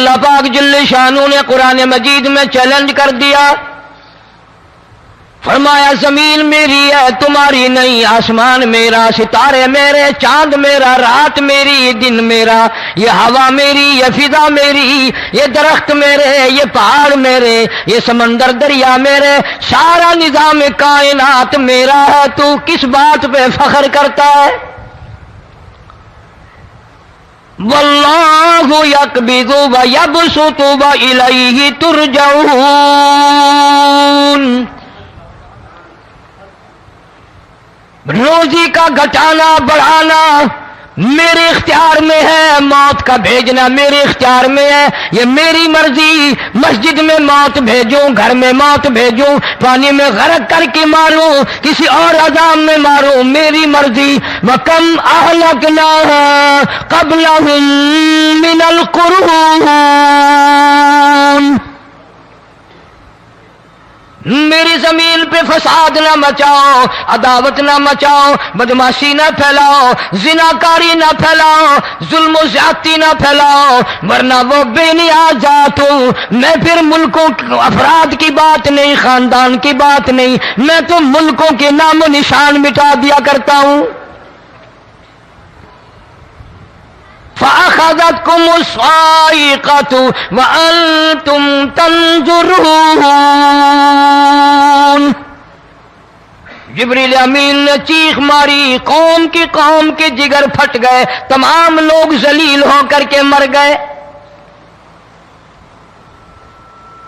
اللہ پاک جل شانہ نے قرآن مجید میں چیلنج کر دیا، فرمایا زمین میری ہے تمہاری نہیں، آسمان میرا، ستارے میرے، چاند میرا، رات میری، دن میرا، یہ ہوا میری، یہ فضا میری، یہ درخت میرے، یہ پہاڑ میرے، یہ سمندر دریا میرے، سارا نظام کائنات میرا ہے، تو کس بات پہ فخر کرتا ہے؟ واللہ یقبض ویبسط والیہ ترجعون، روزی کا گھٹانا بڑھانا میرے اختیار میں ہے، موت کا بھیجنا میرے اختیار میں ہے، یہ میری مرضی، مسجد میں موت بھیجوں، گھر میں موت بھیجوں، پانی میں غرق کر کے ماروں، کسی اور عذاب میں ماروں، میری مرضی۔ وَكَمْ أَهْلَكْنَا قَبْلَهُمْ مِنَ الْقُرُونِ، میری زمین پہ فساد نہ مچاؤ، عداوت نہ مچاؤ، بدماشی نہ پھیلاؤ، زناکاری نہ پھیلاؤ، ظلم و زیادتی نہ پھیلاؤ، ورنہ وہ بے نیاز ذات ہوں۔ میں پھر ملکوں افراد کی بات نہیں، خاندان کی بات نہیں، میں تو ملکوں کے نام و نشان مٹا دیا کرتا ہوں۔ فَأَخَذَتْكُمُ الصَّاعِقَةُ وَأَنْتُمْ تَنْظُرُونَ، جبریل امین نے چیخ ماری، قوم کے جگر پھٹ گئے، تمام لوگ ذلیل ہو کر کے مر گئے۔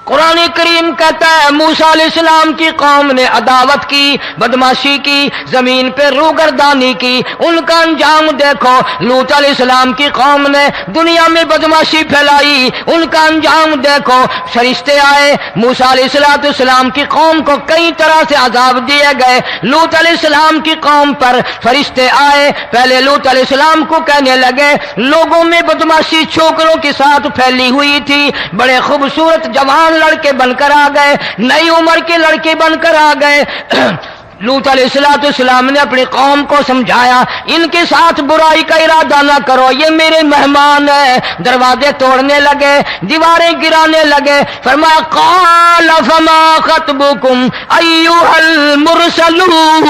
قرآن کریم کہتا ہے موسیٰ علیہ السلام کی قوم نے عداوت کی، بدماشی کی، زمین پہ روگردانی کی، ان کا انجام دیکھو۔ لوط علیہ السلام کی قوم نے دنیا میں بدماشی پھیلائی، ان کا انجام دیکھو۔ فرشتے آئے، موسیٰ علیہ السلام کی قوم کو کئی طرح سے عذاب دیے گئے۔ لوط علیہ السلام کی قوم پر فرشتے آئے، پہلے لوط علیہ السلام کو کہنے لگے، لوگوں میں بدماشی چھوکروں کے ساتھ پھیلی ہوئی تھی، بڑے خوبصورت جوان لڑکے بن کر آ گئے، نئی عمر کے لڑکے بن کر آ گئے۔ لوط علیہ السلام نے اپنی قوم کو سمجھایا، ان کے ساتھ برائی کا ارادہ نہ کرو، یہ میرے مہمان ہیں۔ دروازے توڑنے لگے، دیواریں گرانے لگے، فرمایا قال فما خطبکم ایھا المرسلون،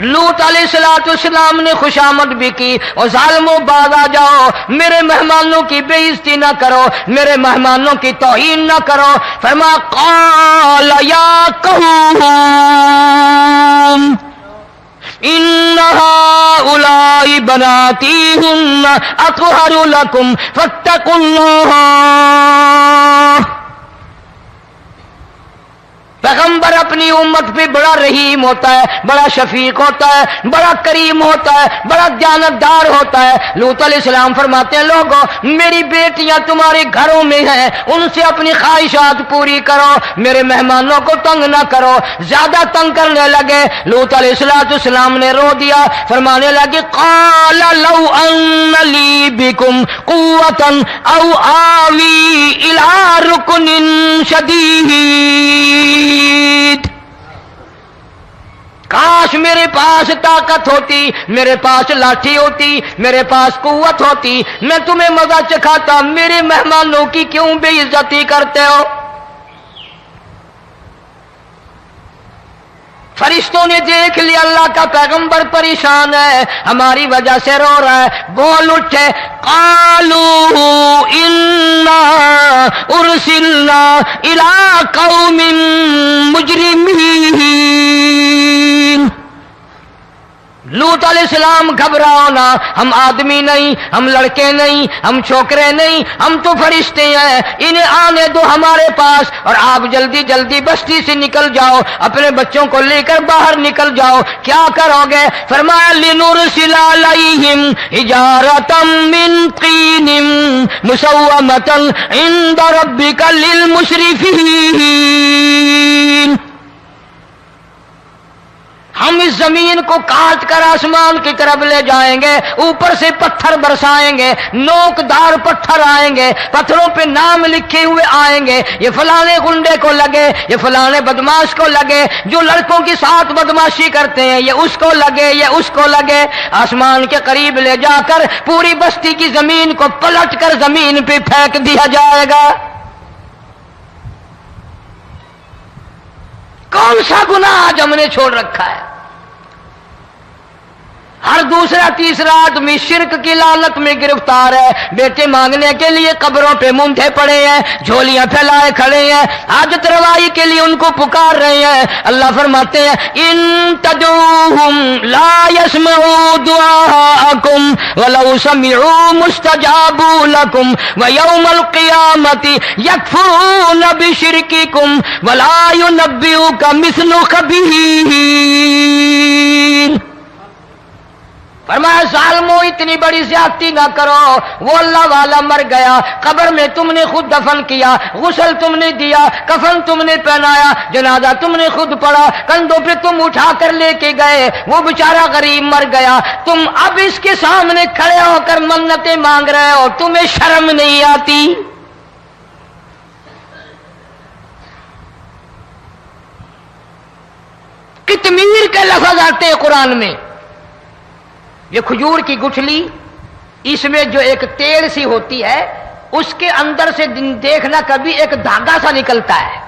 لوط علیہ السلام نے خوشامد بھی کی، اور ظالموں باز آ جاؤ، میرے مہمانوں کی بے عزتی نہ کرو، میرے مہمانوں کی توہین نہ کرو۔ فرمایا قال یا قوم ان هؤلاء بناتی هن اطہر لکم فاتقوا اللہ۔ پیغمبر اپنی امت پہ بڑا رحیم ہوتا ہے، بڑا شفیق ہوتا ہے، بڑا کریم ہوتا ہے، بڑا دیانتدار ہوتا ہے۔ لوط علیہ السلام فرماتے ہیں لوگوں میری بیٹیاں تمہارے گھروں میں ہیں، ان سے اپنی خواہشات پوری کرو، میرے مہمانوں کو تنگ نہ کرو۔ زیادہ تنگ کرنے لگے، لوط علیہ السلام نے رو دیا، فرمانے لگے قال لو ان لی بکم قوة او آوی الی رکن شدید، کاش میرے پاس طاقت ہوتی، میرے پاس لاٹھی ہوتی، میرے پاس قوت ہوتی، میں تمہیں مزہ چکھاتا، میرے مہمانوں کی کیوں بے عزتی کرتے ہو؟ فرشتوں نے دیکھ لیا اللہ کا پیغمبر پریشان ہے، ہماری وجہ سے رو رہا ہے، بول اٹھے قالوا انا ارسلنا الى قوم مجرمین۔ لوط علیہ السلام گھبراؤ نہ، ہم آدمی نہیں، ہم لڑکے نہیں، ہم چھوکرے نہیں، ہم تو فرشتے ہیں، انہیں آنے دو ہمارے پاس، اور آپ جلدی جلدی بستی سے نکل جاؤ، اپنے بچوں کو لے کر باہر نکل جاؤ۔ کیا کرو گے؟ فرمایا لنرسل علیہم حجارۃ من طین مسومۃ عند ربک للمسرفین، ہم اس زمین کو کاٹ کر آسمان کی طرف لے جائیں گے، اوپر سے پتھر برسائیں گے، نوکدار پتھر آئیں گے، پتھروں پہ نام لکھے ہوئے آئیں گے، یہ فلانے گنڈے کو لگے، یہ فلانے بدماش کو لگے، جو لڑکوں کے ساتھ بدماشی کرتے ہیں یہ اس کو لگے، یہ اس کو لگے۔ آسمان کے قریب لے جا کر پوری بستی کی زمین کو پلٹ کر زمین پہ پھینک دیا جائے گا۔ کون سا گناہ آج ہم نے چھوڑ رکھا ہے؟ ہر دوسرا تیسرا آدمی شرک کی لعنت میں گرفتار ہے، بیٹے مانگنے کے لیے قبروں پہ مونڈھے پڑے ہیں، جھولیاں پھیلائے کھڑے ہیں، حاجت روائی کے لیے ان کو پکار رہے ہیں۔ اللہ فرماتے ہیں ان تدعوہم لا يسمعوا دعاءکم ولو سمعوا مستجابوا لکم ویوم القیامت یکفرون بشرککم ولا ینبئک مثل خبیر۔ فرمایا ظالمو اتنی بڑی زیادتی نہ کرو، وہ اللہ والا مر گیا، قبر میں تم نے خود دفن کیا، غسل تم نے دیا، کفن تم نے پہنایا، جنازہ تم نے خود پڑھا، کندھوں پہ تم اٹھا کر لے کے گئے، وہ بیچارہ غریب مر گیا، تم اب اس کے سامنے کھڑے ہو کر منتیں مانگ رہے ہو، تمہیں شرم نہیں آتی؟ قطمیر کے لفظ آتے ہیں قرآن میں۔ یہ کھجور کی گٹھلی، اس میں جو ایک تیل سی ہوتی ہے، اس کے اندر سے دیکھنا کبھی ایک دھاگا سا نکلتا ہے۔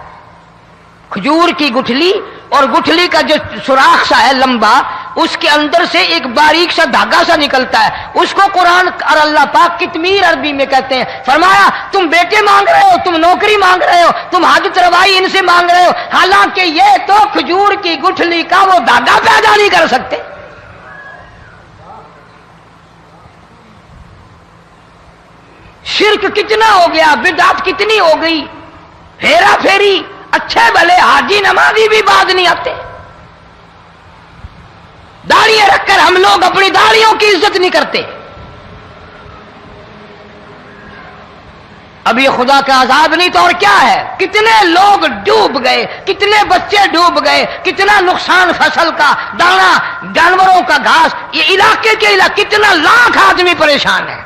کھجور کی گٹھلی اور گٹھلی کا جو سوراخ سا ہے لمبا، اس کے اندر سے ایک باریک سا دھاگا سا نکلتا ہے، اس کو قرآن اور اللہ پاک قطمیر عربی میں کہتے ہیں۔ فرمایا تم بیٹے مانگ رہے ہو، تم نوکری مانگ رہے ہو، تم حاجت روائی ان سے مانگ رہے ہو، حالانکہ یہ تو کھجور کی گٹھلی کا وہ دھاگا پیدا نہیں کر سکتے۔ شرک کتنا ہو گیا، بدعت کتنی ہو گئی، ہیرا پھیری، اچھے بھلے حاجی نمازی بھی بعد نہیں آتے، داڑھیاں رکھ کر ہم لوگ اپنی داڑھیوں کی عزت نہیں کرتے۔ اب یہ خدا کا عذاب نہیں تو اور کیا ہے؟ کتنے لوگ ڈوب گئے، کتنے بچے ڈوب گئے، کتنا نقصان فصل کا، دانا، جانوروں کا گھاس، یہ علاقے کے علاقے کتنا لاکھ آدمی پریشان ہے۔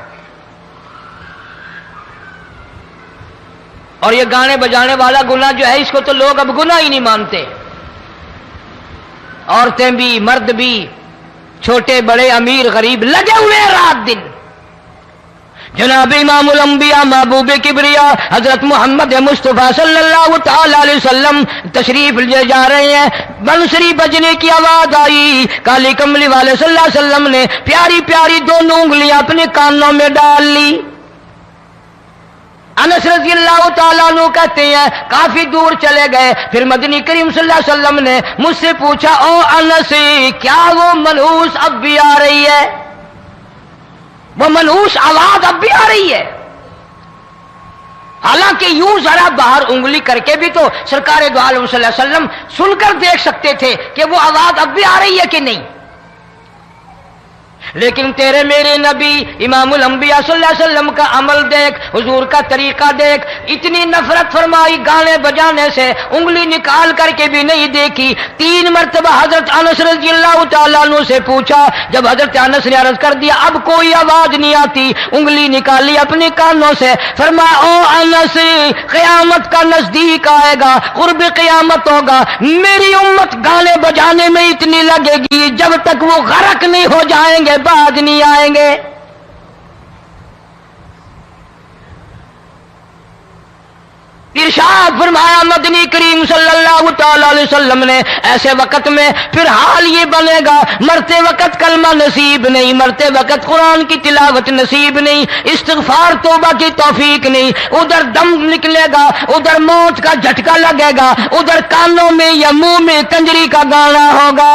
اور یہ گانے بجانے والا گناہ جو ہے، اس کو تو لوگ اب گناہ ہی نہیں مانتے، عورتیں بھی مرد بھی، چھوٹے بڑے امیر غریب لگے ہوئے ہیں رات دن۔ جناب امام الانبیاء محبوب کبریا حضرت محمد مصطفیٰ صلی اللہ تعالی علیہ وسلم تشریف لے جا رہے ہیں، بنسری بجنے کی آواز آئی، کالی کملی والے صلی اللہ علیہ وسلم نے پیاری پیاری دونوں انگلیاں اپنے کانوں میں ڈال لی۔ انس رضی اللہ تعالیٰ عنہ کہتے ہیں کافی دور چلے گئے، پھر مدنی کریم صلی اللہ علیہ وسلم نے مجھ سے پوچھا او انس کیا وہ منحوس اب بھی آ رہی ہے؟ وہ منحوس آواز اب بھی آ رہی ہے؟ حالانکہ یوں ذرا باہر انگلی کر کے بھی تو سرکار دو عالم صلی اللہ علیہ وسلم سن کر دیکھ سکتے تھے کہ وہ آواز اب بھی آ رہی ہے کہ نہیں، لیکن تیرے میرے نبی امام الانبیاء صلی اللہ علیہ وسلم کا عمل دیکھ، حضور کا طریقہ دیکھ، اتنی نفرت فرمائی گانے بجانے سے، انگلی نکال کر کے بھی نہیں دیکھی۔ 3 مرتبہ حضرت انس رضی اللہ تعالیٰ عنہ سے پوچھا، جب حضرت انس نے عرض کر دیا اب کوئی آواز نہیں آتی، انگلی نکالی اپنے کانوں سے، فرمایا او انس قیامت کا نزدیک آئے گا، قرب قیامت ہوگا، میری امت گانے بجانے میں اتنی لگے گی جب تک وہ غرق نہیں ہو جائیں گے بعد نہیں آئیں گے۔ ارشاد فرمایا مدنی کریم صلی اللہ تعالی علیہ وسلم نے ایسے وقت میں پھر حال یہ بنے گا، مرتے وقت کلمہ نصیب نہیں، مرتے وقت قرآن کی تلاوت نصیب نہیں، استغفار توبہ کی توفیق نہیں، ادھر دم نکلے گا، ادھر موت کا جھٹکا لگے گا، ادھر کانوں میں یا منہ میں کنجری کا گانا ہوگا۔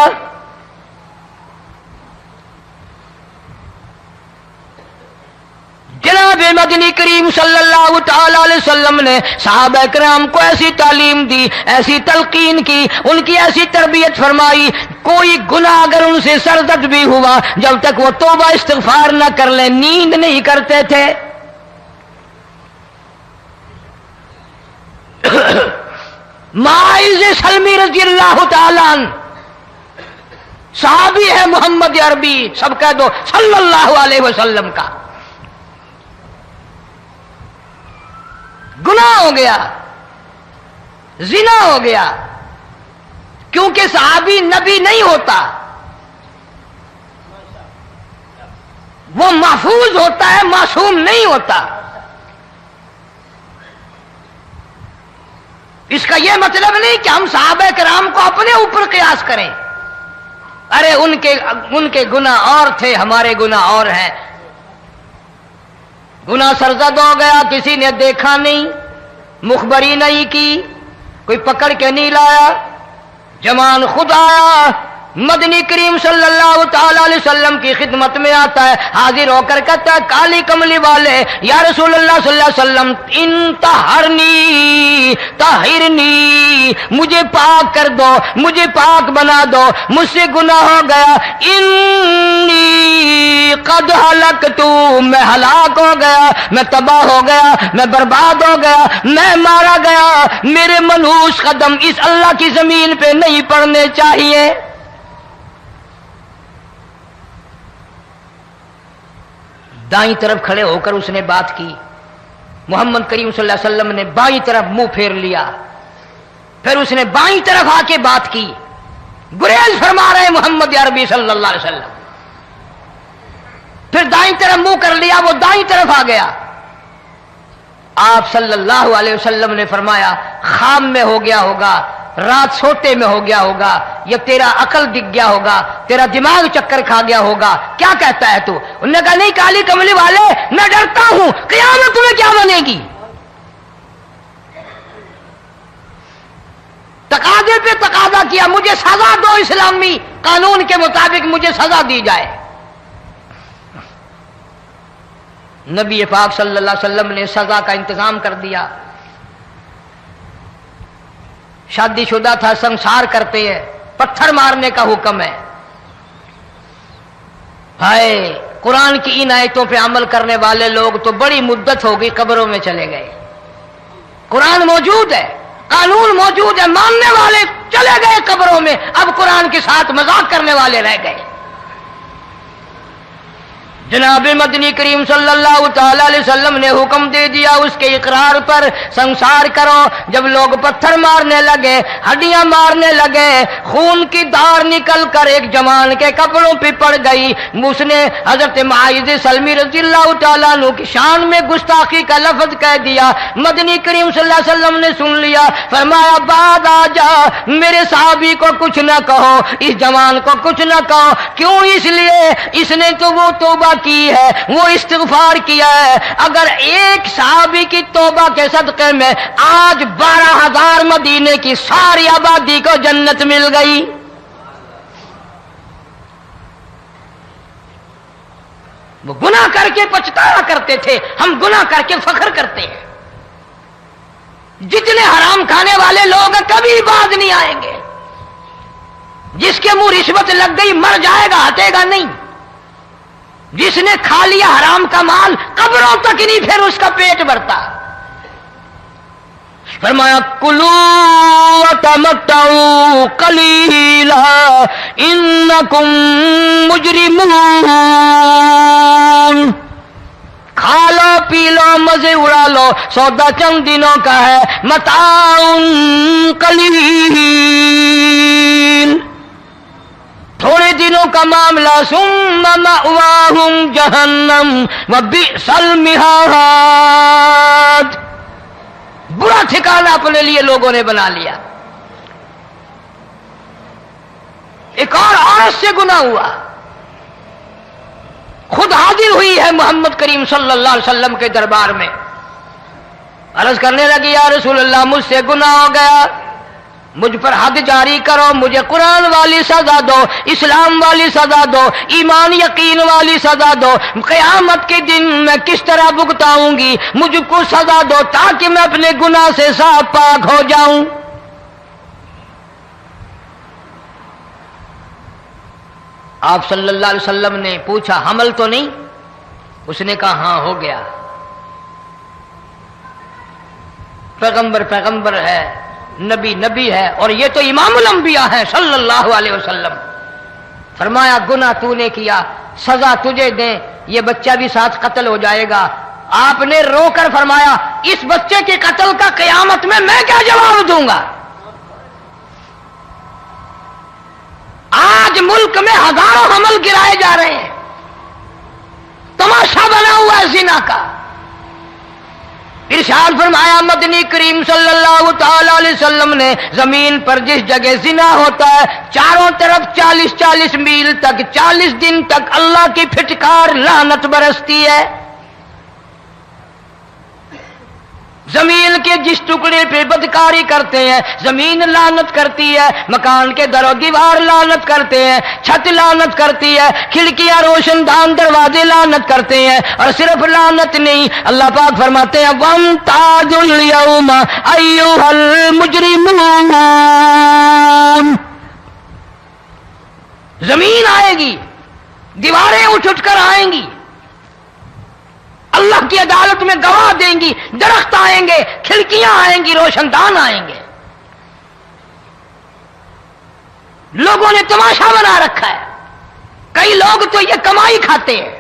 جناب مدنی کریم صلی اللہ تعالی علیہ وسلم نے صحابہ کرام کو ایسی تعلیم دی، ایسی تلقین کی، ان کی ایسی تربیت فرمائی، کوئی گناہ اگر ان سے سرزد بھی ہوا جب تک وہ توبہ استغفار نہ کر لیں نیند نہیں کرتے تھے۔ ماعز سلمی رضی اللہ تعالیٰ عنہ صحابی ہے محمد عربی، سب کہہ دو صلی اللہ علیہ وسلم کا، گناہ ہو گیا، زنا ہو گیا، کیونکہ صحابی نبی نہیں ہوتا، وہ محفوظ ہوتا ہے، معصوم نہیں ہوتا۔ اس کا یہ مطلب نہیں کہ ہم صحابہ کرام کو اپنے اوپر قیاس کریں، ارے ان کے گناہ اور تھے، ہمارے گناہ اور ہیں۔ گناہ سرزد ہو گیا، کسی نے دیکھا نہیں، مخبری نہیں کی، کوئی پکڑ کے نہیں لایا، جمان خود آیا، مدنی کریم صلی اللہ تعالی علیہ وسلم کی خدمت میں آتا ہے، حاضر ہو کر کہتا ہے کالی کملی والے یا رسول اللہ صلی اللہ علیہ وسلم انتہرنی طہرنی، مجھے پاک کر دو، مجھے پاک بنا دو، مجھ سے گناہ ہو گیا، انی قد ہلکت، میں ہلاک ہو گیا، میں تباہ ہو گیا، میں برباد ہو گیا، میں مارا گیا، میرے منحوس قدم اس اللہ کی زمین پہ نہیں پڑنے چاہیے۔ دائیں طرف کھڑے ہو کر اس نے بات کی، محمد کریم صلی اللہ علیہ وسلم نے بائیں طرف منہ پھیر لیا، پھر اس نے بائیں طرف آ کے بات کی، گریز فرما رہے محمد عربی صلی اللہ علیہ وسلم، پھر دائیں طرف منہ کر لیا، وہ دائیں طرف آ گیا۔ آپ صلی اللہ علیہ وسلم نے فرمایا خام میں ہو گیا ہوگا، رات سوتے میں ہو گیا ہوگا، یا تیرا عقل دکھ گیا ہوگا، تیرا دماغ چکر کھا گیا ہوگا، کیا کہتا ہے تو؟ انہوں نے کہا نہیں کالی کملی والے، میں ڈرتا ہوں قیامت میں کیا بنے گی۔ تقاضے پہ تقاضا کیا، مجھے سزا دو، اسلامی قانون کے مطابق مجھے سزا دی جائے۔ نبی پاک صلی اللہ علیہ وسلم نے سزا کا انتظام کر دیا۔ شادی شدہ تھا، سنسار کرتے ہیں، پتھر مارنے کا حکم ہے۔ ہائے، قرآن کی ان آیتوں پہ عمل کرنے والے لوگ تو بڑی مدت ہو گئی قبروں میں چلے گئے۔ قرآن موجود ہے، قانون موجود ہے، ماننے والے چلے گئے قبروں میں، اب قرآن کے ساتھ مذاق کرنے والے رہ گئے۔ جناب مدنی کریم صلی اللہ تعالی علیہ وسلم نے حکم دے دیا اس کے اقرار پر، سنسار کرو۔ جب لوگ پتھر مارنے لگے، ہڈیاں مارنے لگے، خون کی دھار نکل کر ایک جوان کے کپڑوں پہ پڑ گئی، اس نے حضرت معاذ سلمی رضی اللہ تعالیٰ عنہ کی شان میں گستاخی کا لفظ کہہ دیا۔ مدنی کریم صلی اللہ علیہ وسلم نے سن لیا، فرمایا بعد آ جا، میرے صحابی کو کچھ نہ کہو، اس جوان کو کچھ نہ کہو۔ کیوں؟ اس لیے اس نے تو وہ توبہ کی ہے، وہ استغفار کیا ہے۔ اگر ایک صحابی کی توبہ کے صدقے میں آج 12,000 مدینے کی ساری آبادی کو جنت مل گئی۔ وہ گناہ کر کے پچھتایا کرتے تھے، ہم گناہ کر کے فخر کرتے ہیں۔ جتنے حرام کھانے والے لوگ کبھی باز نہیں آئیں گے۔ جس کے منہ رشوت لگ گئی مر جائے گا، ہٹے گا نہیں۔ جس نے کھا لیا حرام کا مال قبروں تک نہیں پھر اس کا پیٹ بھرتا۔ فرمایا کلوا وتمتعوا قلیلا انکم مجرمون، کھا لو پی لو مزے اڑا لو، سودا چند دنوں کا ہے، متاع قلیل، تھوڑے دنوں کا معاملہ، ثم مأواہم جہنم وبئس المہاد، برا ٹھکانہ اپنے لیے لوگوں نے بنا لیا۔ ایک اور عورت سے گناہ ہوا، خود حاضر ہوئی ہے محمد کریم صلی اللہ علیہ وسلم کے دربار میں، عرض کرنے لگی یا رسول اللہ مجھ سے گناہ ہو گیا، مجھ پر حد جاری کرو، مجھے قرآن والی سزا دو، اسلام والی سزا دو، ایمان یقین والی سزا دو، قیامت کے دن میں کس طرح بھگتاؤں گی، مجھ کو سزا دو تاکہ میں اپنے گناہ سے صاف پاک ہو جاؤں۔ آپ صلی اللہ علیہ وسلم نے پوچھا حمل تو نہیں؟ اس نے کہا ہاں ہو گیا۔ پیغمبر ہے، نبی ہے، اور یہ تو امام الانبیاء ہیں صلی اللہ علیہ وسلم۔ فرمایا گناہ تو نے کیا، سزا تجھے دیں، یہ بچہ بھی ساتھ قتل ہو جائے گا۔ آپ نے رو کر فرمایا اس بچے کے قتل کا قیامت میں کیا جواب دوں گا؟ آج ملک میں ہزاروں حمل گرائے جا رہے ہیں، تماشا بنا ہوا ہے زنا کا۔ ارشاد فرمایا مدنی کریم صلی اللہ تعالی علیہ وسلم نے زمین پر جس جگہ زنا ہوتا ہے چاروں طرف 40 میل تک 40 دن تک اللہ کی پھٹکار لعنت برستی ہے۔ زمین کے جس ٹکڑے پہ بدکاری کرتے ہیں زمین لعنت کرتی ہے، مکان کے در و دیوار لعنت کرتے ہیں، چھت لعنت کرتی ہے، کھڑکیاں روشن دان دروازے لعنت کرتے ہیں۔ اور صرف لعنت نہیں، اللہ پاک فرماتے ہیں وَامْتَازُوا الْيَوْمَ أَيُّهَا الْمُجْرِمُونَ، زمین آئے گی، دیواریں اٹھ کر آئیں گی، اللہ کی عدالت میں گواہ دیں گی، درخت آئیں گے، کھڑکیاں آئیں گی، روشن دان آئیں گے۔ لوگوں نے تماشا بنا رکھا ہے، کئی لوگ تو یہ کمائی کھاتے ہیں۔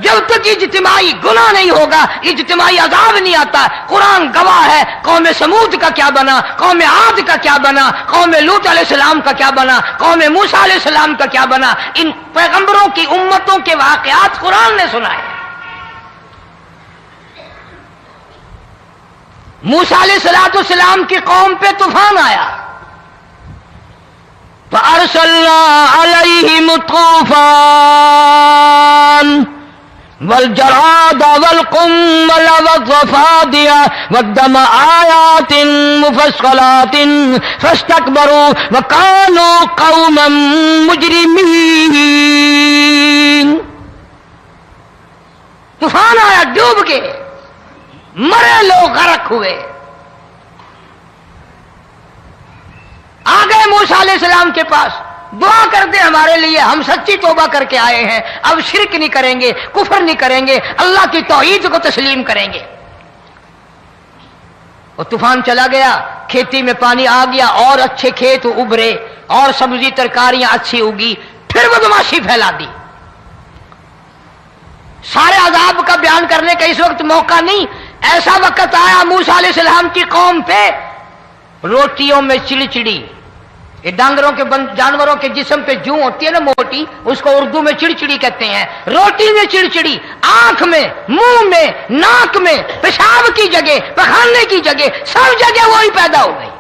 جب تک اجتماعی گناہ نہیں ہوگا اجتماعی عذاب نہیں آتا۔ قرآن گواہ ہے، قوم سمود کا کیا بنا، قوم عاد کا کیا بنا، قوم لوط علیہ السلام کا کیا بنا، قوم موسیٰ علیہ السلام کا کیا بنا۔ ان پیغمبروں کی امتوں کے واقعات قرآن نے سنائے۔ موسیٰ علیہ السلام کی قوم پہ طوفان آیا، فَأَرْسَلْنَا عَلَيْهِمُ الطُّوفَانَ والجراد والقمل والضفادع والدم آيات مفصلات فاستكبروا وكانوا قوما مجرمين۔ طوفان آیا، ڈوب کے مرے لوگ، غرق ہوئے۔ آ گئے موسیٰ علیہ السلام کے پاس، دعا کر دے ہمارے لیے، ہم سچی توبہ کر کے آئے ہیں، اب شرک نہیں کریں گے، کفر نہیں کریں گے، اللہ کی توحید کو تسلیم کریں گے۔ اور طوفان چلا گیا، کھیتی میں پانی آ گیا، اور اچھے کھیت ابھرے، اور سبزی ترکاریاں اچھی اگی، پھر بدماشی پھیلا دی۔ سارے عذاب کا بیان کرنے کا اس وقت موقع نہیں۔ ایسا وقت آیا موسیٰ علیہ السلام کی قوم پہ، روٹیوں میں چڑچڑی، یہ ڈانگروں کے جانوروں کے جسم پہ جوں ہوتی ہے نا موٹی، اس کو اردو میں چڑچڑی کہتے ہیں۔ روٹی میں چڑچڑی، آنکھ میں، منہ میں، ناک میں، پیشاب کی جگہ، پخانے کی جگہ، سب جگہ وہی پیدا ہو گئی۔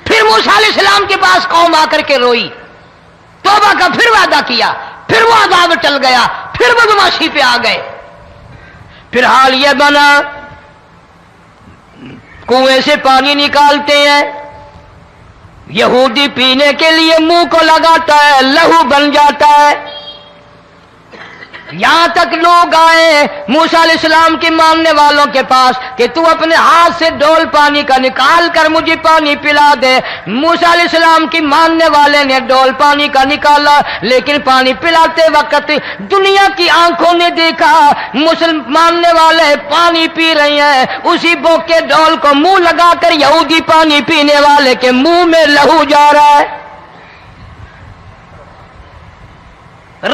پھر موسیٰ علیہ السلام کے پاس قوم آ کر کے روئی، توبہ کا پھر وعدہ کیا، پھر وہ عذاب ٹل گیا، پھر بدماشی پہ آ گئے۔ پھر حال یہ بنا کنویں سے پانی نکالتے ہیں، یہودی پینے کے لیے منہ کو لگاتا ہے، لہو بن جاتا ہے۔ یہاں تک لوگ آئے موسیٰ علیہ السلام کے ماننے والوں کے پاس کہ تو اپنے ہاتھ سے ڈول پانی کا نکال کر مجھے پانی پلا دے۔ موسیٰ علیہ السلام کی ماننے والے نے ڈول پانی کا نکالا، لیکن پانی پلاتے وقت دنیا کی آنکھوں نے دیکھا ماننے والے پانی پی رہے ہیں، اسی بوک کے ڈول کو منہ لگا کر یہودی پانی پینے والے کے منہ میں لہو جا رہا ہے،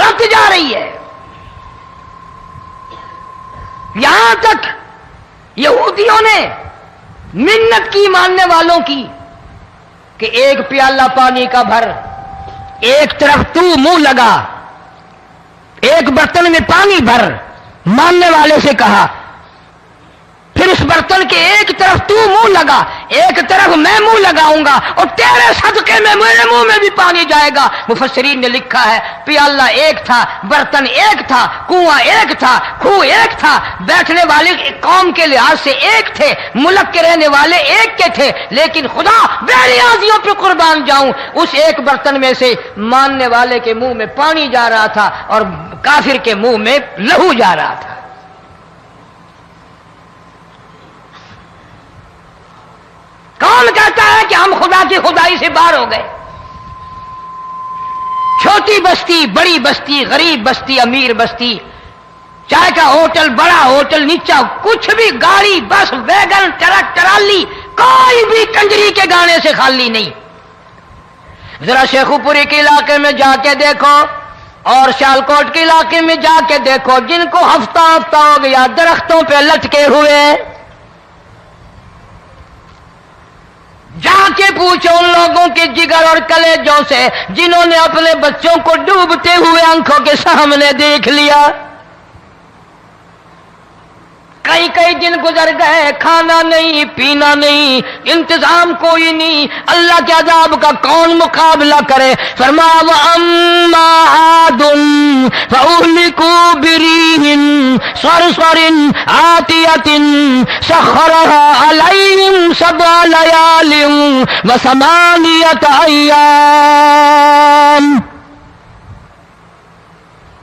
رت جا رہی ہے۔ یہاں تک یہودیوں نے منت کی ماننے والوں کی کہ ایک پیالہ پانی کا بھر، ایک طرف تو منہ لگا، ایک برتن میں پانی بھر، ماننے والے سے کہا، پھر اس برتن کے ایک طرف تو منہ لگا، ایک طرف میں منہ لگاؤں گا، اور تیرے صدقے میں میرے منہ میں بھی پانی جائے گا۔ مفسرین نے لکھا ہے پیالہ ایک تھا، برتن ایک تھا، کنواں ایک تھا، کھوہ ایک تھا، بیٹھنے والے قوم کے لحاظ سے ایک تھے، ملک کے رہنے والے ایک کے تھے، لیکن خدا بے نیازیوں پہ قربان جاؤں، اس ایک برتن میں سے ماننے والے کے منہ میں پانی جا رہا تھا اور کافر کے منہ میں لہو جا رہا تھا۔ کون کہتا ہے کہ ہم خدا کی خدائی سے باہر ہو گئے؟ چھوٹی بستی، بڑی بستی، غریب بستی، امیر بستی، چائے کا ہوٹل، بڑا ہوٹل، نیچا کچھ بھی، گاڑی، بس، ویگن، ٹرک، ٹرالی، کوئی بھی کنجری کے گانے سے خالی نہیں. ذرا شیخو پوری کے علاقے میں جا کے دیکھو اور سیالکوٹ کے علاقے میں جا کے دیکھو جن کو ہفتہ ہفتہ ہو گیا درختوں پہ لٹکے ہوئے، جا کے پوچھو ان لوگوں کے جگر اور کلیجوں سے جنہوں نے اپنے بچوں کو ڈوبتے ہوئے آنکھوں کے سامنے دیکھ لیا. کئی کئی دن گزر گئے، کھانا نہیں پینا نہیں، انتظام کوئی نہیں، اللہ کے عذاب کا کون مقابلہ کرے؟ فرمایا وَأَمَّا عَادٌ فَأُهْلِكُوا بِرِيحٍ صَرْصَرٍ عَاتِيَةٍ سَخَّرَهَا عَلَيْهِمْ 7 لَيَالٍ و8 أَيَّامٍ.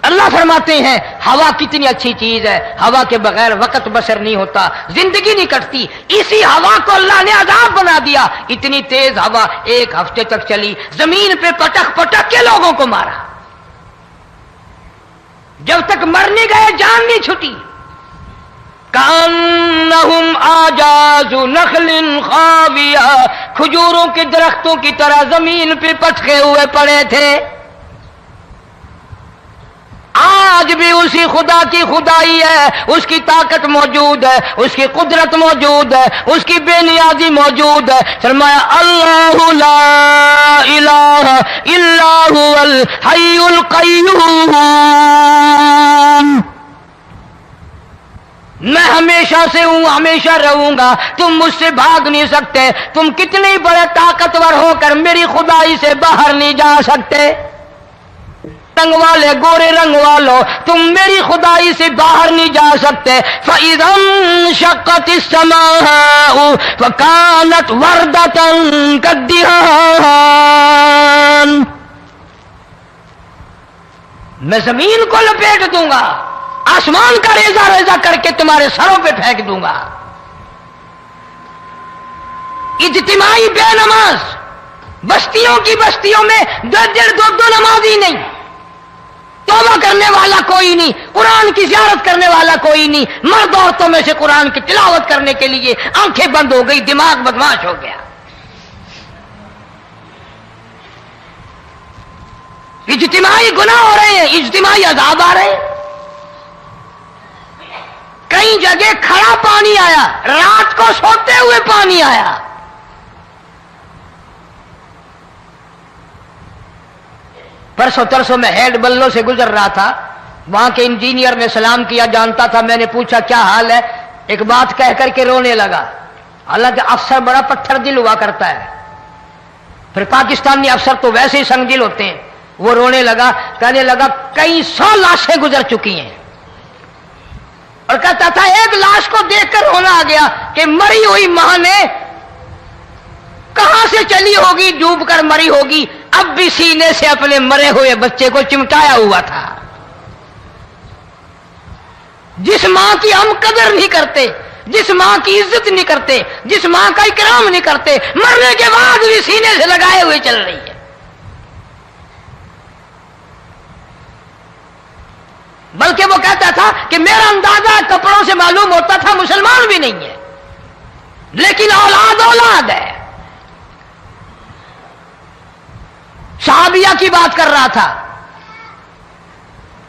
اللہ فرماتے ہیں ہوا کتنی اچھی چیز ہے، ہوا کے بغیر وقت بسر نہیں ہوتا، زندگی نہیں کٹتی. اسی ہوا کو اللہ نے عذاب بنا دیا. اتنی تیز ہوا 1 ہفتے تک چلی، زمین پہ پٹک پٹک کے لوگوں کو مارا. جب تک مر نہیں گئے جان نہیں چھٹی. کأنہم اعجاز نخل خاویہ، کھجوروں کے درختوں کی طرح زمین پہ پٹکے ہوئے پڑے تھے. آج بھی اسی خدا کی خدائی ہے، اس کی طاقت موجود ہے، اس کی قدرت موجود ہے، اس کی بے نیازی موجود ہے. فرمایا اللہ لا الہ الا هو الحی القیوم. میں ہمیشہ سے ہوں، ہمیشہ رہوں گا، تم مجھ سے بھاگ نہیں سکتے. تم کتنے بڑے طاقتور ہو کر میری خدائی سے باہر نہیں جا سکتے. رنگ والے، گورے رنگ والو، تم میری خدائی سے باہر نہیں جا سکتے. فَإِذَا انشَقَّتِ السَّمَاءُ فَكَانَتْ وَرْدَةً كَالدِّهَانِ. میں زمین کو لپیٹ دوں گا، آسمان کا ریزہ ریزہ کر کے تمہارے سروں پہ پھینک دوں گا. اجتماعی بے نماز، بستیوں کی بستیوں میں 2 نمازی نہیں، توبہ کرنے والا کوئی نہیں، قرآن کی زیارت کرنے والا کوئی نہیں. مرد عورتوں میں سے قرآن کی تلاوت کرنے کے لیے آنکھیں بند ہو گئی، دماغ بدماش ہو گیا. اجتماعی گناہ ہو رہے ہیں، اجتماعی عذاب آ رہے ہیں. کئی جگہ کھڑا پانی آیا، رات کو سوتے ہوئے پانی آیا. پرسوں ترسوں میں ہیڈ بلوں سے گزر رہا تھا، وہاں کے انجینئر نے سلام کیا، جانتا تھا. میں نے پوچھا کیا حال ہے؟ ایک بات کہہ کر کے رونے لگا. حالانکہ افسر بڑا پتھر دل ہوا کرتا ہے، پھر پاکستانی افسر تو ویسے ہی سنگ دل ہوتے ہیں. وہ رونے لگا، کہنے لگا کئی 100 لاشیں گزر چکی ہیں، اور کہتا تھا ایک لاش کو دیکھ کر رونا آ گیا کہ مری ہوئی ماں نے کہاں سے چلی ہوگی، ڈوب کر مری ہوگی، اب بھی سینے سے اپنے مرے ہوئے بچے کو چمٹایا ہوا تھا. جس ماں کی ہم قدر نہیں کرتے، جس ماں کی عزت نہیں کرتے، جس ماں کا اکرام نہیں کرتے، مرنے کے بعد بھی سینے سے لگائے ہوئے چل رہی ہے. بلکہ وہ کہتا تھا کہ میرا اندازہ کپڑوں سے معلوم ہوتا تھا مسلمان بھی نہیں ہے، لیکن اولاد اولاد ہے. صحابیہ کی بات کر رہا تھا،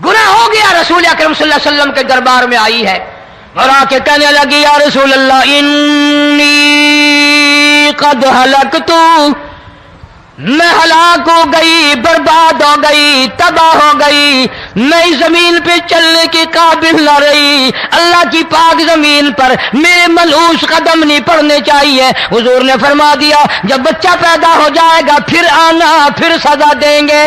گناہ ہو گیا، رسول اکرم صلی اللہ علیہ وسلم کے دربار میں آئی ہے اور آ کے کہنے لگی یا رسول اللہ انی قد ہلکت، میں ہلاک ہو گئی، برباد ہو گئی، تباہ ہو گئی، میں اس زمین پہ چلنے کے قابل نہ رہی، اللہ کی پاک زمین پر میرے ملعوس قدم نہیں پڑنے چاہیے. حضور نے فرما دیا جب بچہ پیدا ہو جائے گا پھر آنا، پھر سزا دیں گے.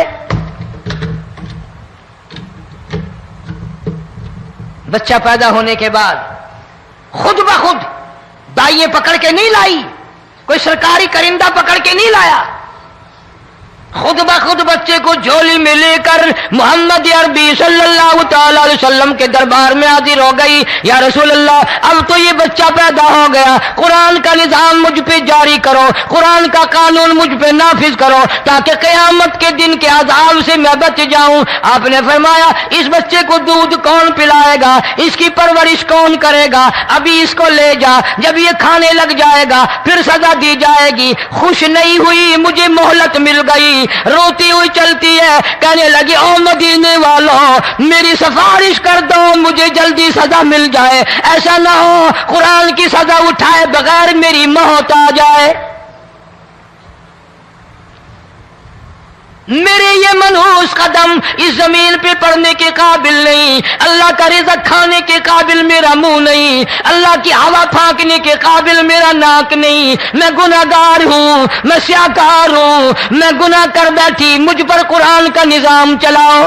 بچہ پیدا ہونے کے بعد خود بخود دائیں پکڑ کے نہیں لائی، کوئی سرکاری کرندہ پکڑ کے نہیں لایا، خود بخود بچے کو جھولی میں لے کر محمد عربی صلی اللہ تعالی علیہ وسلم کے دربار میں حاضر ہو گئی. یا رسول اللہ اب تو یہ بچہ پیدا ہو گیا, قرآن کا نظام مجھ پہ جاری کرو, قرآن کا قانون مجھ پہ نافذ کرو تاکہ قیامت کے دن کے عذاب سے میں بچ جاؤں. آپ نے فرمایا اس بچے کو دودھ کون پلائے گا, اس کی پرورش کون کرے گا, ابھی اس کو لے جا, جب یہ کھانے لگ جائے گا پھر سزا دی جائے گی. خوش نہیں ہوئی, مجھے مہلت مل گئی, روتی ہوئی چلتی ہے, کہنے لگی او مدینے والوں میری سفارش کر دو, مجھے جلدی سزا مل جائے, ایسا نہ ہو قرآن کی سزا اٹھائے بغیر میری موت آ جائے. میرے یہ منحوس قدم اس زمین پہ پڑنے کے قابل نہیں, اللہ کا رزق کھانے کے قابل میرا منہ نہیں, اللہ کی ہوا پھانکنے کے قابل میرا ناک نہیں, میں گناہگار ہوں, میں سیاکار ہوں, میں گناہ کر بیٹھی, مجھ پر قرآن کا نظام چلاؤ.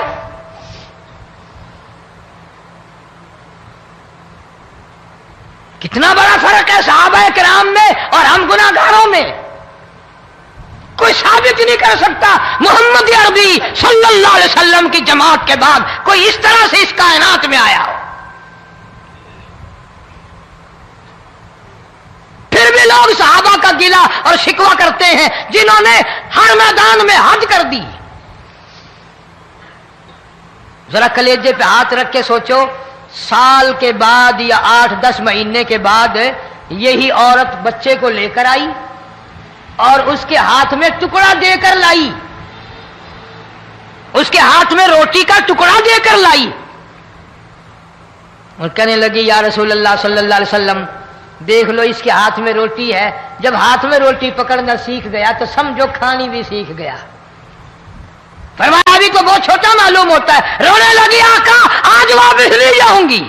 کتنا بڑا فرق ہے صحابہ کرام میں اور ہم گناہگاروں میں. کوئی ثابت نہیں کر سکتا محمد عربی صلی اللہ علیہ وسلم کی جماعت کے بعد کوئی اس طرح سے اس کائنات میں آیا ہو. پھر بھی لوگ صحابہ کا گلہ اور شکوہ کرتے ہیں جنہوں نے ہر میدان میں حج کر دی. ذرا کلیجے پہ ہاتھ رکھ کے سوچو, سال کے بعد یا 8-10 مہینے کے بعد یہی عورت بچے کو لے کر آئی اور اس کے ہاتھ میں ٹکڑا دے کر لائی, اس کے ہاتھ میں روٹی کا ٹکڑا دے کر لائی اور کہنے لگی یا رسول اللہ صلی اللہ علیہ وسلم دیکھ لو اس کے ہاتھ میں روٹی ہے. جب ہاتھ میں روٹی پکڑنا سیکھ گیا تو سمجھو کھانی بھی سیکھ گیا. فرمایا ابھی تو بہت چھوٹا معلوم ہوتا ہے. رونے لگی آقا آج واپس لے جاؤں گی.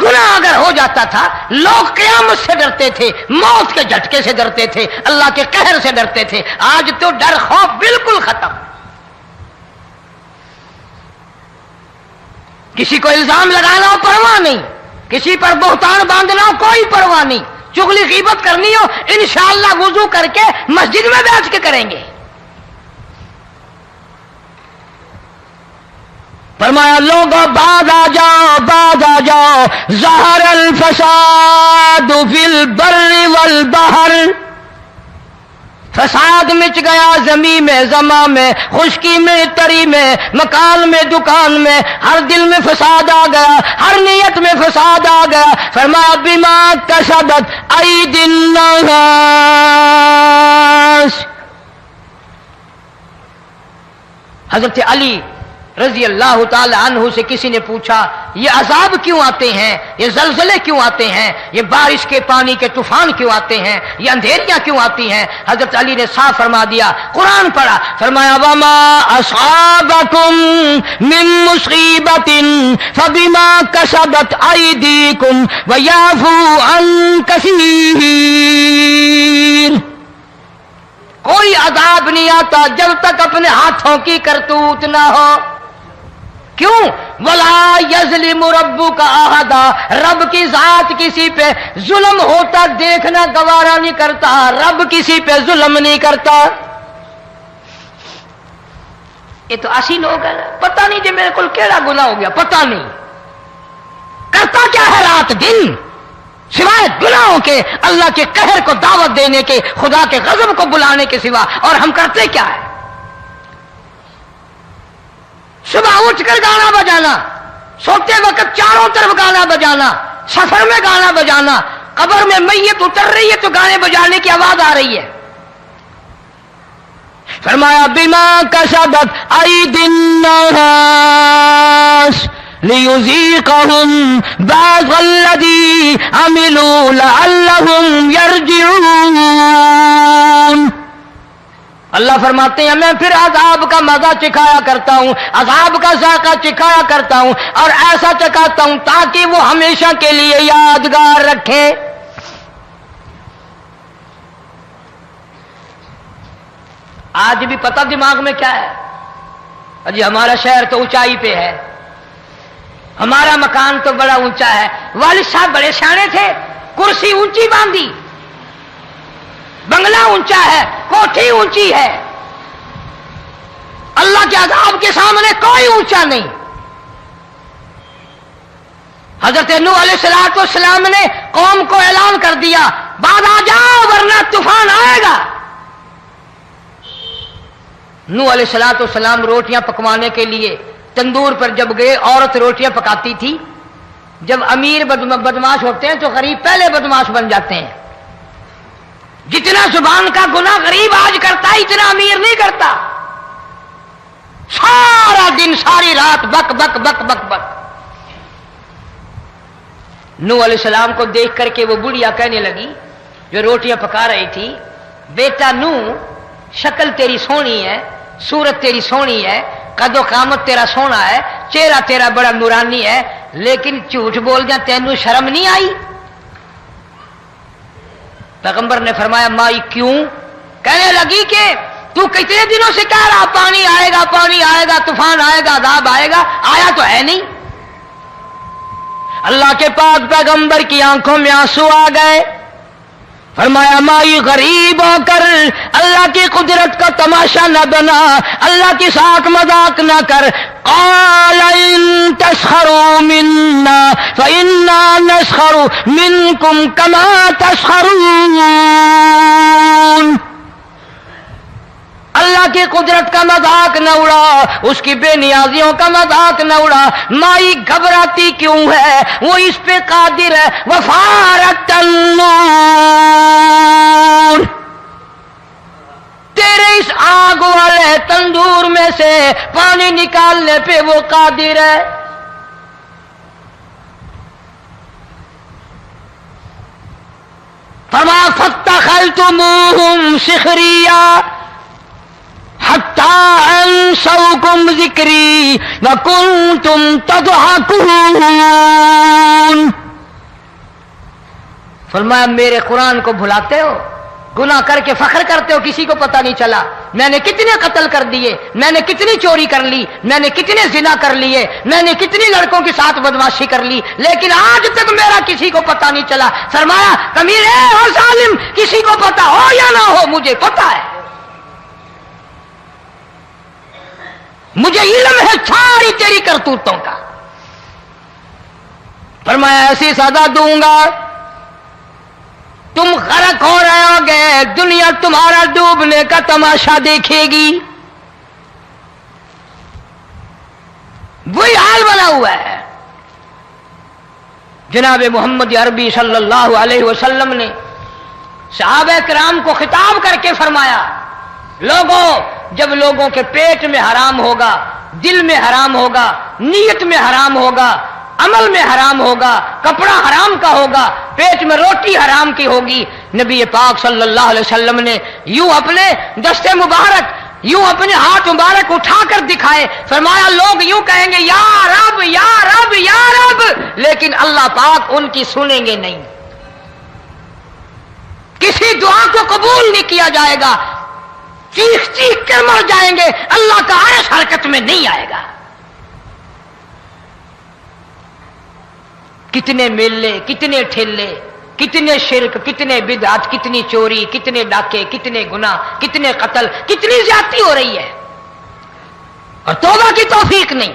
گناہ اگر ہو جاتا تھا لوگ قیامت سے ڈرتے تھے, موت کے جھٹکے سے ڈرتے تھے, اللہ کے قہر سے ڈرتے تھے. آج تو ڈر خوف بالکل ختم. کسی کو الزام لگانا ہو پرواہ نہیں, کسی پر بہتان باندھنا ہو کوئی پرواہ نہیں, چغلی غیبت کرنی ہو انشاءاللہ وضو کر کے مسجد میں بیٹھ کے کریں گے. فرمایا لوگوں بعد آ جاؤ, بعد آ جاؤ, ظہر الفساد فی البر والبحر, فساد مچ گیا زمین میں, زماں میں, خشکی میں, تری میں, مکان میں, دکان میں, ہر دل میں فساد آ گیا, ہر نیت میں فساد آ گیا. فرمایا بما کسبت ایدی الناس. حضرت علی رضی اللہ تعالی عنہ سے کسی نے پوچھا یہ عذاب کیوں آتے ہیں, یہ زلزلے کیوں آتے ہیں, یہ بارش کے پانی کے طوفان کیوں آتے ہیں, یہ اندھیریاں کیوں آتی ہیں؟ حضرت علی نے صاف فرما دیا, قرآن پڑھا, فرمایا وما اصابکم من مصیبت فبما کسبت ایدیکم ویعفو عن کثیر. کوئی عذاب نہیں آتا جب تک اپنے ہاتھوں کی کرتوت نہ ہو. کیوں؟ وَلَا يَظْلِمُ رَبُّكَ أَحَدًا, رب کی ذات کسی پہ ظلم ہوتا دیکھنا گوارا نہیں کرتا, رب کسی پہ ظلم نہیں کرتا. یہ تو اسی لوگ ہیں, پتہ نہیں جی میرے کو کیڑا گناہ ہو گیا, پتہ نہیں کرتا کیا ہے رات دن سوائے گناہوں کے, اللہ کے قہر کو دعوت دینے کے, خدا کے غضب کو بلانے کے سوا. اور ہم کرتے کیا ہے؟ صبح اٹھ کر گانا بجانا, سوتے وقت چاروں طرف گانا بجانا, سفر میں گانا بجانا, قبر میں میت اتر رہی ہے تو گانے بجانے کی آواز آ رہی ہے. فرمایا بما کسبت ایدی الناس لیذیقہم بعض الذی عملوا لعلہم یرجعون. اللہ فرماتے ہیں میں پھر عذاب کا مزہ چکھایا کرتا ہوں, عذاب کا ذائقہ چکھایا کرتا ہوں, اور ایسا چکھاتا ہوں تاکہ وہ ہمیشہ کے لیے یادگار رکھے. آج بھی پتہ دماغ میں کیا ہے, جی ہمارا شہر تو اونچائی پہ ہے, ہمارا مکان تو بڑا اونچا ہے, والد صاحب بڑے سیانے تھے, کرسی اونچی باندھی, بنگلہ اونچا ہے، کوٹھی اونچی ہے، اللہ کے عذاب کے سامنے کوئی اونچا نہیں۔ حضرت نوح علیہ السلام نے قوم کو اعلان کر دیا، بعد آ جاؤ ورنہ طوفان آئے گا۔ نوح علیہ السلام روٹیاں پکوانے کے لیے تندور پر جب گئے، عورت روٹیاں پکاتی تھی۔ جب امیر بدماش ہوتے ہیں تو غریب پہلے بدماش بن جاتے ہیں۔ جتنا زبان کا گناہ غریب آج کرتا ہے اتنا امیر نہیں کرتا۔ سارا دن ساری رات بک بک بک بک بک۔ نوح علیہ السلام کو دیکھ کر کے وہ بڑھیا کہنے لگی جو روٹیاں پکا رہی تھی، بیٹا نوح، شکل تیری سونی ہے، صورت تیری سونی ہے، قد و قامت تیرا سونا ہے، چہرہ تیرا بڑا نورانی ہے، لیکن جھوٹ بول جا، تینوں شرم نہیں آئی؟ پیغمبر نے فرمایا مائی کیوں؟ کہنے لگی کہ تو کتنے دنوں سے کہہ رہا پانی آئے گا، پانی آئے گا، طوفان آئے گا، عذاب آئے گا، آیا تو ہے نہیں۔ اللہ کے پاک پیغمبر کی آنکھوں میں آنسو آ گئے۔ فرمایا مائی غریب ہو کر اللہ کی قدرت کا تماشا نہ بنا، اللہ کی ساتھ مذاق نہ کر۔ قال ان تسخروا منا فإنا نسخر منكم كما تسخرون۔ اللہ کی قدرت کا مذاق نہ اڑا، اس کی بے نیازیوں کا مذاق نہ اڑا۔ مائی گھبراتی کیوں ہے؟ وہ اس پہ قادر ہے۔ وفارت النور، تیرے اس آگ والے تندور میں سے پانی نکالنے پہ وہ قادر ہے۔ فما فاتخذتموہم سخریا حتی انسوکم ذکری وکنتم تضحکون۔ فرمایا میرے قرآن کو بھلاتے ہو، گناہ کر کے فخر کرتے ہو، کسی کو پتہ نہیں چلا میں نے کتنے قتل کر دیے، میں نے کتنی چوری کر لی، میں نے کتنے زنا کر لیے، میں نے کتنی لڑکوں کے ساتھ بدماشی کر لی، لیکن آج تک میرا کسی کو پتہ نہیں چلا۔ فرمایا کمینے اور ظالم، کسی کو پتہ ہو یا نہ ہو مجھے پتہ ہے، مجھے علم ہے ساری تیری کرتوتوں کا۔ فرمایا ایسی سزا دوں گا تم غرق ہو رہے ہو گے، دنیا تمہارا ڈوبنے کا تماشا دیکھے گی۔ وہی حال بنا ہوا ہے۔ جناب محمد عربی صلی اللہ علیہ وسلم نے صحابہ کرام کو خطاب کر کے فرمایا، لوگوں، جب لوگوں کے پیٹ میں حرام ہوگا، دل میں حرام ہوگا، نیت میں حرام ہوگا، عمل میں حرام ہوگا، کپڑا حرام کا ہوگا، پیٹ میں روٹی حرام کی ہوگی، نبی پاک صلی اللہ علیہ وسلم نے یوں اپنے دست مبارک، یوں اپنے ہاتھ مبارک اٹھا کر دکھائے، فرمایا لوگ یوں کہیں گے یا رب یا رب یا رب، لیکن اللہ پاک ان کی سنیں گے نہیں، کسی دعا کو قبول نہیں کیا جائے گا، چیخ چیخ کر مر جائیں گے، اللہ کا عرش حرکت میں نہیں آئے گا۔ کتنے میلے، کتنے ٹھیلے، کتنے شرک، کتنے بدعت، کتنی چوری، کتنے ڈاکے، کتنے گناہ، کتنے قتل، کتنی زیادتی ہو رہی ہے اور توبہ کی توفیق نہیں۔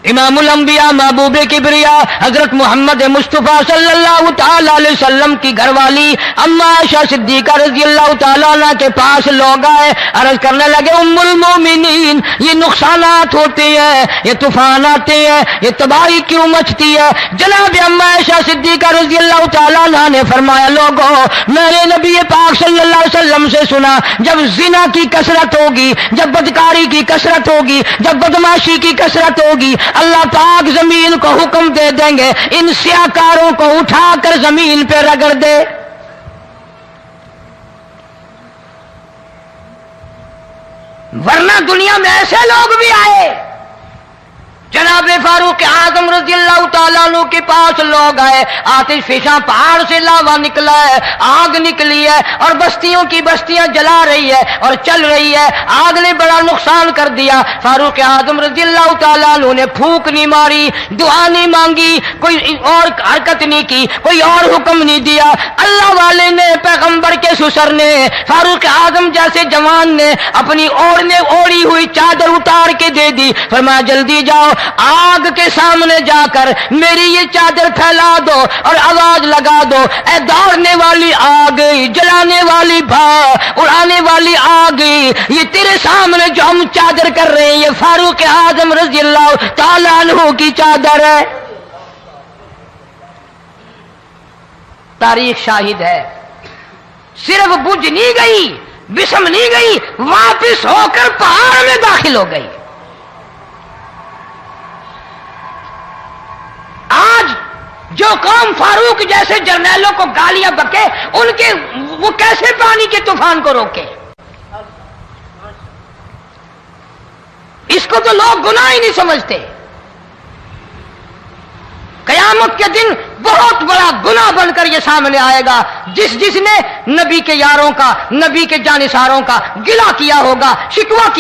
امام الانبیاء محبوب کبریا حضرت محمد مصطفیٰ صلی اللہ تعالی علیہ وسلم کی گھر والی اما عائشہ صدیقہ رضی اللہ تعالیٰ عنہ کے پاس لوگ آئے، عرض کرنے لگے ام المومنین، یہ نقصانات ہوتے ہیں، یہ طوفان آتے ہیں، یہ تباہی کیوں مچتی ہے؟ جناب اما عائشہ صدیقہ رضی اللہ تعالیٰ عنہ نے فرمایا، لوگوں، میں نے نبی پاک صلی اللہ علیہ وسلم سے سنا، جب زنا کی کثرت ہوگی، جب بدکاری کی کثرت ہوگی، جب بدماشی کی کثرت ہوگی، اللہ پاک زمین کو حکم دے دیں گے ان سیاکاروں کو اٹھا کر زمین پہ رگڑ دے۔ ورنہ دنیا میں ایسے لوگ بھی آئے جناب فاروق اعظم رضی اللہ تعالیٰ عنہ کے پاس لوگ آئے، آتش فشاں پہاڑ سے لاوا نکلا ہے، آگ نکلی ہے اور بستیوں کی بستیاں جلا رہی ہے اور چل رہی ہے، آگ نے بڑا نقصان کر دیا۔ فاروق اعظم رضی اللہ تعالیٰ عنہ نے پھونک نہیں ماری، دعا نہیں مانگی، کوئی اور حرکت نہیں کی، کوئی اور حکم نہیں دیا۔ اللہ والے نے، پیغمبر کے سسر نے، فاروق اعظم جیسے جوان نے اپنی اوڑھی ہوئی چادر اتار کے دے دی، فرمایا جلدی جاؤ، آگ کے سامنے جا کر میری یہ چادر پھیلا دو اور آواز لگا دو، اے دوڑنے والی آگ، جلانے والی اڑانے والی آگ، یہ تیرے سامنے جو ہم چادر کر رہے ہیں یہ فاروق اعظم رضی اللہ تعالیٰ عنہ کی چادر ہے۔ تاریخ شاہد ہے، صرف بجھ نہیں گئی، بسم نہیں گئی، واپس ہو کر پہاڑ میں داخل ہو گئی۔ آج جو قوم فاروق جیسے جرنیلوں کو گالیاں بکے، ان کے وہ کیسے پانی کے طوفان کو روکے؟ اس کو تو لوگ گناہ ہی نہیں سمجھتے۔ قیامت کے دن بہت بڑا گناہ بن کر یہ سامنے آئے گا، جس نے نبی کے یاروں کا، نبی کے جانثاروں کا گلہ کیا ہوگا، شکوہ کیا